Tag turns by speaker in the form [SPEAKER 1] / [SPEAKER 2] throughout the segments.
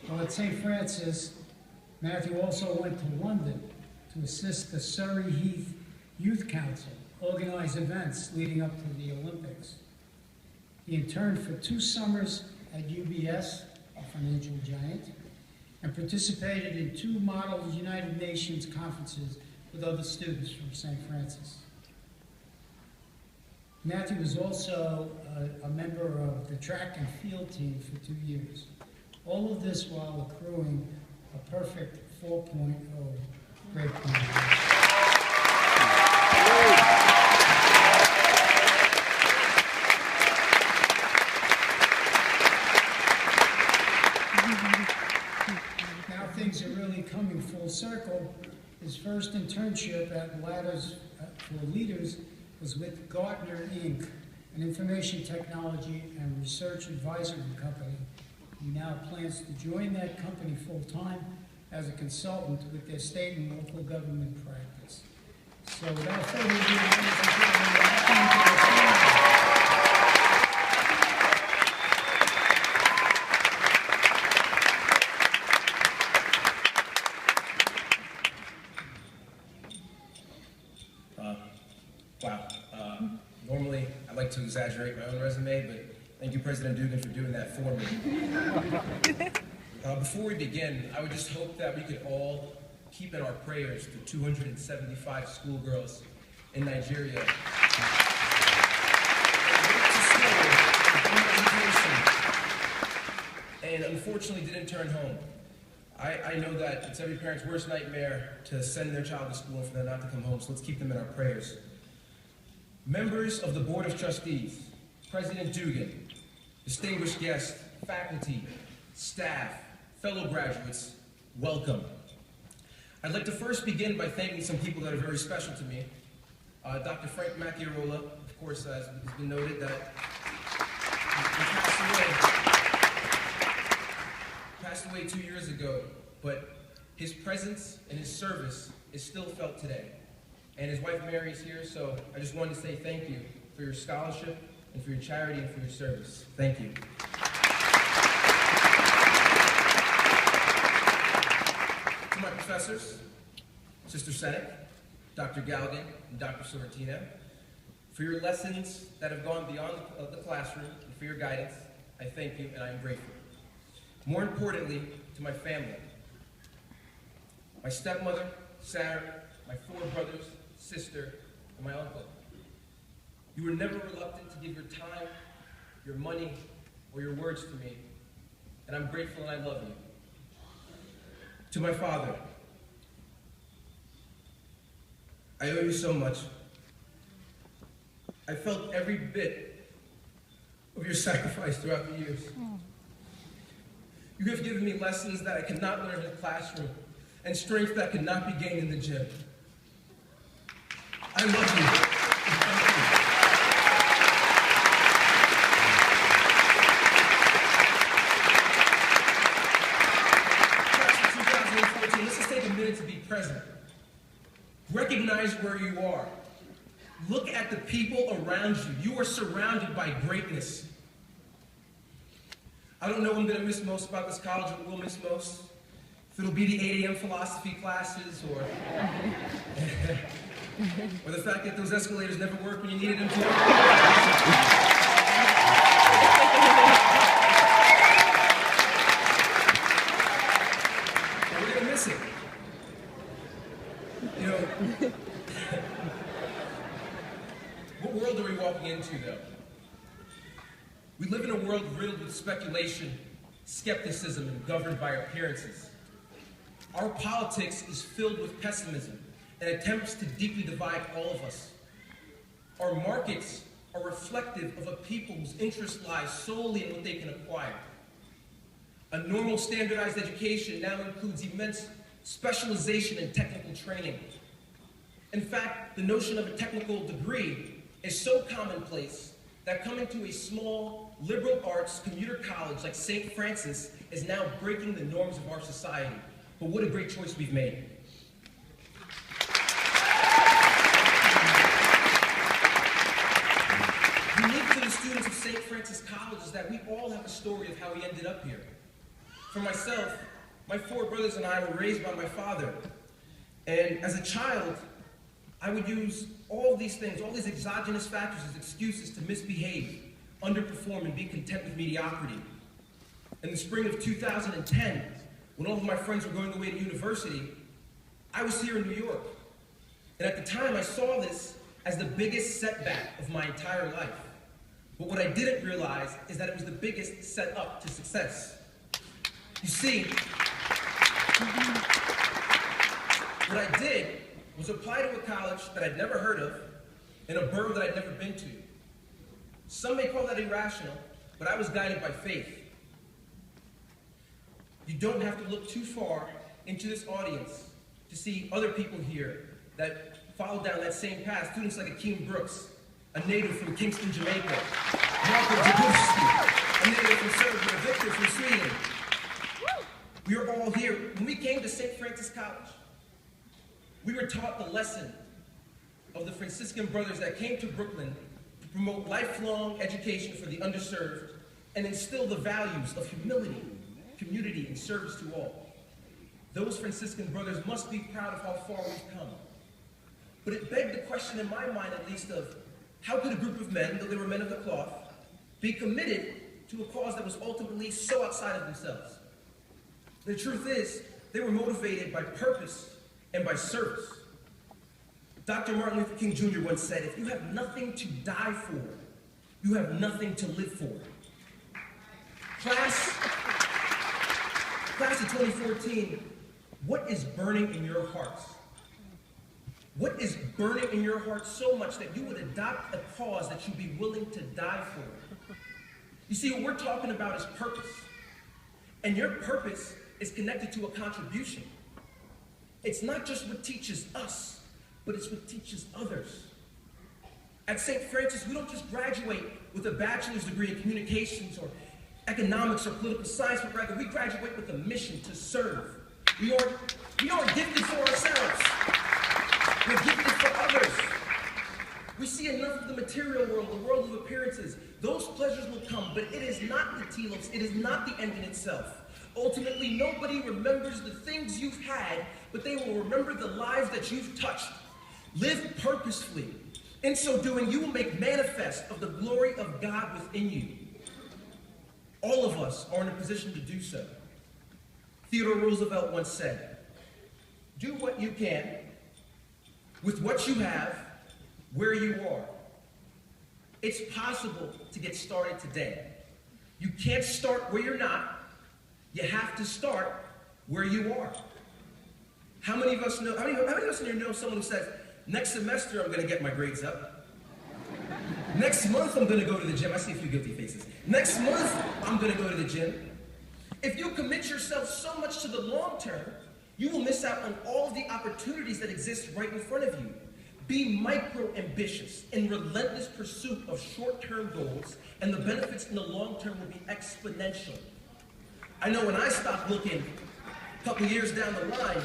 [SPEAKER 1] While at St. Francis, Matthew also went to London to assist the Surrey Heath Youth Council organize events leading up to the Olympics. He interned for 2 summers at UBS, a financial giant, and participated in 2 Model United Nations conferences with other students from St. Francis. Matthew was also a member of the track and field team for 2 years. All of this while accruing a perfect 4.0 grade point. Now things are really coming full circle. His first internship at Ladders for Leaders was with Gartner, Inc., an information technology and research advisory company. He now plans to join that company full-time as a consultant with their state and local government practice. So without further ado, ladies and gentlemen, welcome to Delfino.
[SPEAKER 2] Normally, I like to exaggerate my own resume, but thank you, President Dugan, for doing that for me. Before we begin, I would just hope that we could all keep in our prayers the 275 schoolgirls in Nigeria and unfortunately didn't turn home. I know that it's every parent's worst nightmare to send their child to school and for them not to come home, so let's keep them in our prayers. Members of the Board of Trustees, President Dugan, distinguished guests, faculty, staff, fellow graduates, welcome. I'd like to first begin by thanking some people that are very special to me. Dr. Frank Macchiarola, of course, as has been noted, that he passed away 2 years ago, but his presence and his service is still felt today. And his wife Mary is here, so I just wanted to say thank you for your scholarship and for your charity and for your service. Thank you. To my professors, Sister Senek, Dr. Galgan, and Dr. Sorrentino, for your lessons that have gone beyond the classroom and for your guidance, I thank you and I am grateful. More importantly, to my family, my stepmother, Sarah, my 4 brothers, sister, and my uncle. You were never reluctant to give your time, your money, or your words to me, and I'm grateful and I love you. To my father, I owe you so much. I felt every bit of your sacrifice throughout the years. You have given me lessons that I could not learn in the classroom and strength that could not be gained in the gym. I love you. Class of 2014, let's just take a minute to be present. Recognize where you are. Look at the people around you. You are surrounded by greatness. I don't know what I'm going to miss most about this college, what we'll miss most. If it'll be the 8 a.m. philosophy classes, or the fact that those escalators never work when you needed them to. We're going to miss it. You know, what world are we walking into, though? We live in a world riddled with speculation, skepticism, and governed by appearances. Our politics is filled with pessimism and attempts to deeply divide all of us. Our markets are reflective of a people whose interest lies solely in what they can acquire. A normal standardized education now includes immense specialization and technical training. In fact, the notion of a technical degree is so commonplace that coming to a small liberal arts commuter college like St. Francis is now breaking the norms of our society. But what a great choice we've made. Unique to the students of St. Francis College is that we all have a story of how we ended up here. For myself, my 4 brothers and I were raised by my father. And as a child, I would use all these things, all these exogenous factors as excuses to misbehave, underperform, and be content with mediocrity. In the spring of 2010, when all of my friends were going away to university, I was here in New York. And at the time, I saw this as the biggest setback of my entire life. But what I didn't realize is that it was the biggest setup to success. You see, what I did was apply to a college that I'd never heard of in a borough that I'd never been to. Some may call that irrational, but I was guided by faith. You don't have to look too far into this audience to see other people here that followed down that same path. Students like Akeem Brooks, a native from Kingston, Jamaica, Marco Jabuski, a native from Serbia, Victor from Sweden. We are all here. When we came to St. Francis College, we were taught the lesson of the Franciscan brothers that came to Brooklyn to promote lifelong education for the underserved and instill the values of humility, community, and service to all. Those Franciscan brothers must be proud of how far we've come. But it begged the question in my mind, at least, of how could a group of men, though they were men of the cloth, be committed to a cause that was ultimately so outside of themselves? The truth is, they were motivated by purpose and by service. Dr. Martin Luther King Jr. once said, if you have nothing to die for, you have nothing to live for. Class of 2014, what is burning in your hearts? What is burning in your heart so much that you would adopt a cause that you'd be willing to die for? You see, what we're talking about is purpose. And your purpose is connected to a contribution. It's not just what teaches us, but it's what teaches others. At St. Francis, we don't just graduate with a bachelor's degree in communications or economics or political science, but rather we graduate with a mission to serve. We aren't gifted for ourselves. We're gifted for others. We see enough of the material world, the world of appearances. Those pleasures will come, but it is not the telos, it is not the end in itself. Ultimately, nobody remembers the things you've had, but they will remember the lives that you've touched. Live purposefully. In so doing, you will make manifest of the glory of God within you. All of us are in a position to do so. Theodore Roosevelt once said, do what you can, with what you have, where you are. It's possible to get started today. You can't start where you're not. You have to start where you are. How many of us in here know someone who says, next semester I'm going to get my grades up. Next month I'm going to go to the gym. I see a few guilty faces. Next month I'm going to go to the gym. If you commit yourself so much to the long term, you will miss out on all of the opportunities that exist right in front of you. Be micro-ambitious in relentless pursuit of short-term goals, and the benefits in the long term will be exponential. I know when I stopped looking a couple years down the line,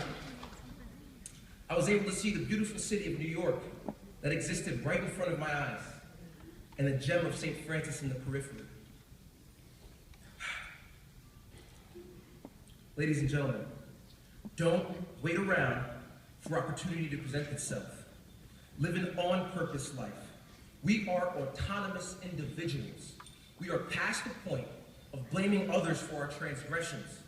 [SPEAKER 2] I was able to see the beautiful city of New York that existed right in front of my eyes, and the gem of St. Francis in the periphery. Ladies and gentlemen, don't wait around for opportunity to present itself. Live an on-purpose life. We are autonomous individuals. We are past the point of blaming others for our transgressions.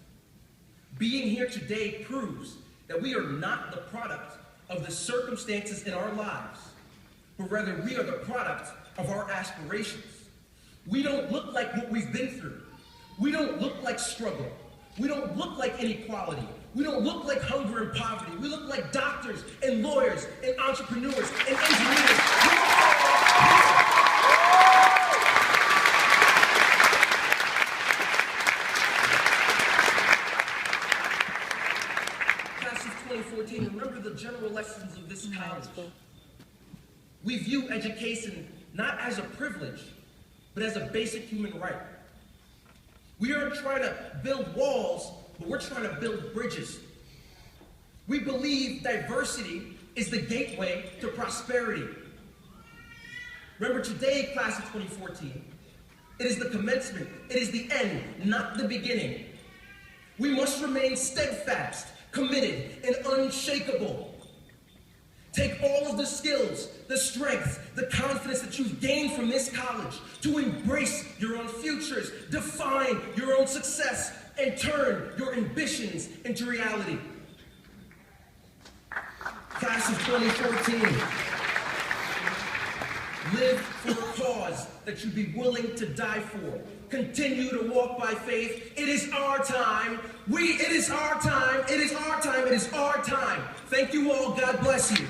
[SPEAKER 2] Being here today proves that we are not the product of the circumstances in our lives, but rather we are the product of our aspirations. We don't look like what we've been through. We don't look like struggle. We don't look like inequality. We don't look like hunger and poverty. We look like doctors and lawyers and entrepreneurs and engineers. Class of 2014, remember the general lessons of this college. We view education not as a privilege, but as a basic human right. We aren't trying to build walls, but we're trying to build bridges. We believe diversity is the gateway to prosperity. Remember today, class of 2014, it is the commencement, it is the end, not the beginning. We must remain steadfast, committed, and unshakable. Take all of the skills, the strength, the confidence that you've gained from this college to embrace your own futures, define your own success, and turn your ambitions into reality. Class of 2014, live for a cause that you'd be willing to die for. Continue to walk by faith. It is our time. It is our time. It is our time. It is our time. Thank you all. God bless you.